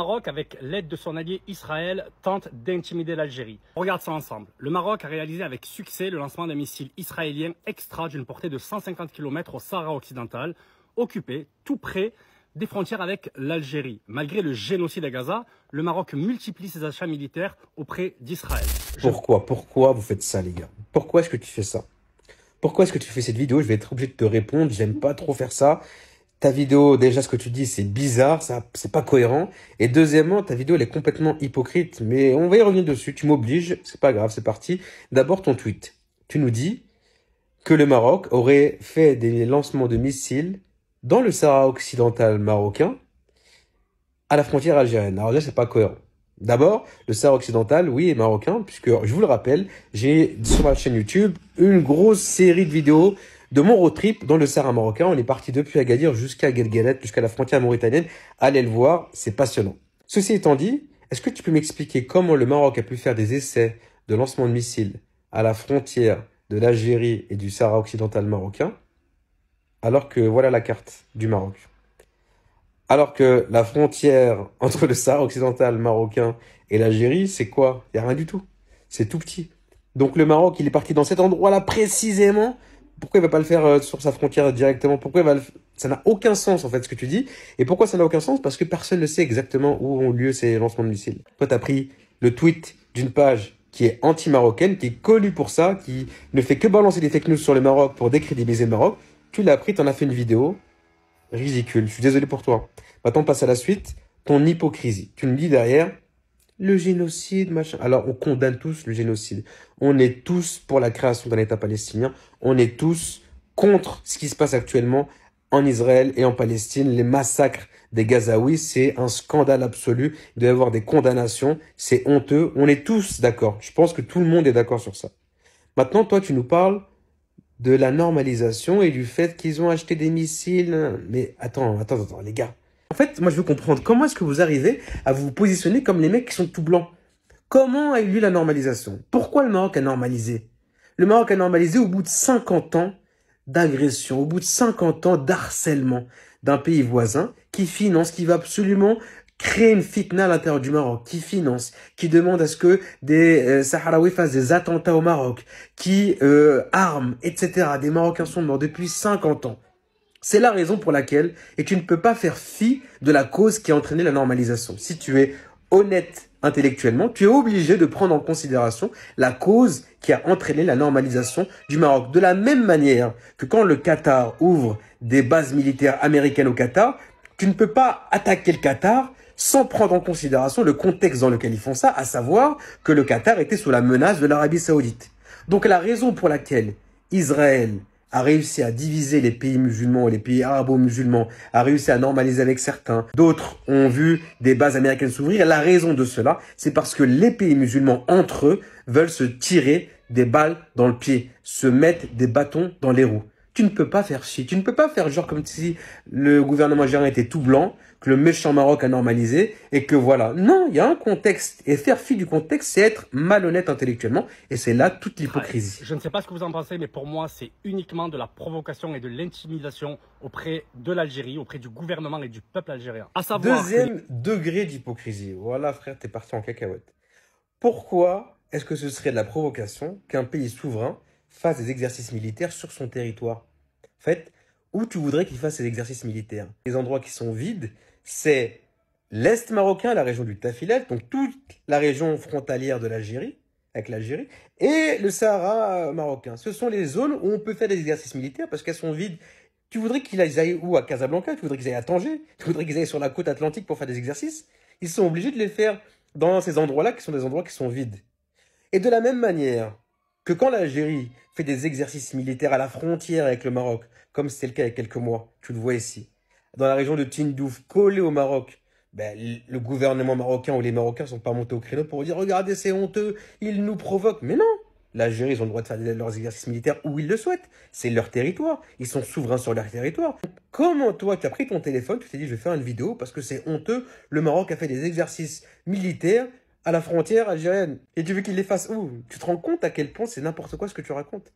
Maroc, avec l'aide de son allié Israël, tente d'intimider l'Algérie. On regarde ça ensemble. Le Maroc a réalisé avec succès le lancement d'un missile israélien extra d'une portée de 150 km au Sahara occidental, occupé tout près des frontières avec l'Algérie. Malgré le génocide à Gaza, le Maroc multiplie ses achats militaires auprès d'Israël. Pourquoi vous faites ça, les gars? Pourquoi est-ce que tu fais ça? Pourquoi est-ce que tu fais cette vidéo? Je vais être obligé de te répondre, j'aime pas trop faire ça. Ta vidéo, déjà, ce que tu dis, c'est bizarre, ça, c'est pas cohérent. Et deuxièmement, ta vidéo, elle est complètement hypocrite. Mais on va y revenir dessus. Tu m'obliges, c'est pas grave, c'est parti. D'abord, ton tweet. Tu nous dis que le Maroc aurait fait des lancements de missiles dans le Sahara occidental marocain à la frontière algérienne. Alors là, c'est pas cohérent. D'abord, le Sahara occidental, oui, est marocain, puisque, je vous le rappelle, j'ai sur ma chaîne YouTube une grosse série de vidéos de mon road trip dans le Sahara marocain. On est parti depuis Agadir jusqu'à Guelguelet, jusqu'à la frontière mauritanienne. Allez le voir, c'est passionnant. Ceci étant dit, est-ce que tu peux m'expliquer comment le Maroc a pu faire des essais de lancement de missiles à la frontière de l'Algérie et du Sahara occidental marocain, alors que voilà la carte du Maroc? Alors que la frontière entre le Sahara occidental marocain et l'Algérie, c'est quoi? Il n'y a rien du tout. C'est tout petit. Donc le Maroc, il est parti dans cet endroit-là précisément. Pourquoi il va pas le faire sur sa frontière directement? Pourquoi il va Ça n'a aucun sens en fait ce que tu dis. Et pourquoi ça n'a aucun sens? Parce que personne ne sait exactement où ont lieu ces lancements de missiles. Toi, tu as pris le tweet d'une page qui est anti-marocaine, qui est connue pour ça, qui ne fait que balancer des fake news sur le Maroc pour décrédibiliser le Maroc. Tu l'as pris, tu en as fait une vidéo. Ridicule. Je suis désolé pour toi. Maintenant, on passe à la suite. Ton hypocrisie. Tu nous dis derrière le génocide, machin. Alors, on condamne tous le génocide. On est tous pour la création d'un État palestinien. On est tous contre ce qui se passe actuellement en Israël et en Palestine. Les massacres des Gazaouis, c'est un scandale absolu. Il doit y avoir des condamnations. C'est honteux. On est tous d'accord. Je pense que tout le monde est d'accord sur ça. Maintenant, toi, tu nous parles de la normalisation et du fait qu'ils ont acheté des missiles. Mais attends, les gars. En fait, moi, je veux comprendre comment est-ce que vous arrivez à vous positionner comme les mecs qui sont tout blancs. Comment a eu lieu la normalisation? Pourquoi le Maroc a normalisé? Le Maroc a normalisé au bout de 50 ans d'agression, au bout de 50 ans d'harcèlement d'un pays voisin qui finance, qui va absolument créer une fitna à l'intérieur du Maroc, qui finance, qui demande à ce que des Sahraouis fassent des attentats au Maroc, qui arment, etc. Des Marocains sont morts depuis 50 ans. C'est la raison pour laquelle, et tu ne peux pas faire fi de la cause qui a entraîné la normalisation. Si tu es honnête intellectuellement, tu es obligé de prendre en considération la cause qui a entraîné la normalisation du Maroc. De la même manière que quand le Qatar ouvre des bases militaires américaines au Qatar, tu ne peux pas attaquer le Qatar sans prendre en considération le contexte dans lequel ils font ça, à savoir que le Qatar était sous la menace de l'Arabie Saoudite. Donc la raison pour laquelle Israël a réussi à diviser les pays musulmans et les pays arabo-musulmans, a réussi à normaliser avec certains. D'autres ont vu des bases américaines s'ouvrir. La raison de cela, c'est parce que les pays musulmans, entre eux, veulent se tirer des balles dans le pied, se mettre des bâtons dans les roues. Tu ne peux pas faire chier. Tu ne peux pas faire genre comme si le gouvernement algérien était tout blanc, que le méchant Maroc a normalisé et que voilà. Non, il y a un contexte. Et faire fi du contexte, c'est être malhonnête intellectuellement. Et c'est là toute l'hypocrisie. Je ne sais pas ce que vous en pensez, mais pour moi, c'est uniquement de la provocation et de l'intimidation auprès de l'Algérie, auprès du gouvernement et du peuple algérien. À savoir Deuxième degré d'hypocrisie. Voilà, frère, t'es parti en cacahuète. Pourquoi est-ce que ce serait de la provocation qu'un pays souverain fasse des exercices militaires sur son territoire? En fait, où tu voudrais qu'il fasse ces exercices militaires? Les endroits qui sont vides, c'est l'Est marocain, la région du Tafilet, donc toute la région frontalière de l'Algérie, avec l'Algérie, et le Sahara marocain. Ce sont les zones où on peut faire des exercices militaires parce qu'elles sont vides. Tu voudrais qu'ils aillent où? À Casablanca? Tu voudrais qu'ils aillent à Tanger? Tu voudrais qu'ils aillent sur la côte atlantique pour faire des exercices? Ils sont obligés de les faire dans ces endroits-là qui sont des endroits qui sont vides. Et de la même manière que quand l'Algérie fait des exercices militaires à la frontière avec le Maroc, comme c'était le cas il y a quelques mois, tu le vois ici, dans la région de Tindouf, collé au Maroc, ben, le gouvernement marocain ou les Marocains ne sont pas montés au créneau pour dire « Regardez, c'est honteux, ils nous provoquent ». Mais non, l'Algérie, ils ont le droit de faire leurs exercices militaires où ils le souhaitent. C'est leur territoire, ils sont souverains sur leur territoire. Comment toi, tu as pris ton téléphone, tu t'es dit « Je vais faire une vidéo parce que c'est honteux, le Maroc a fait des exercices militaires à la frontière algérienne. Et tu veux qu'il les fasse où? Tu te rends compte à quel point c'est n'importe quoi ce que tu racontes?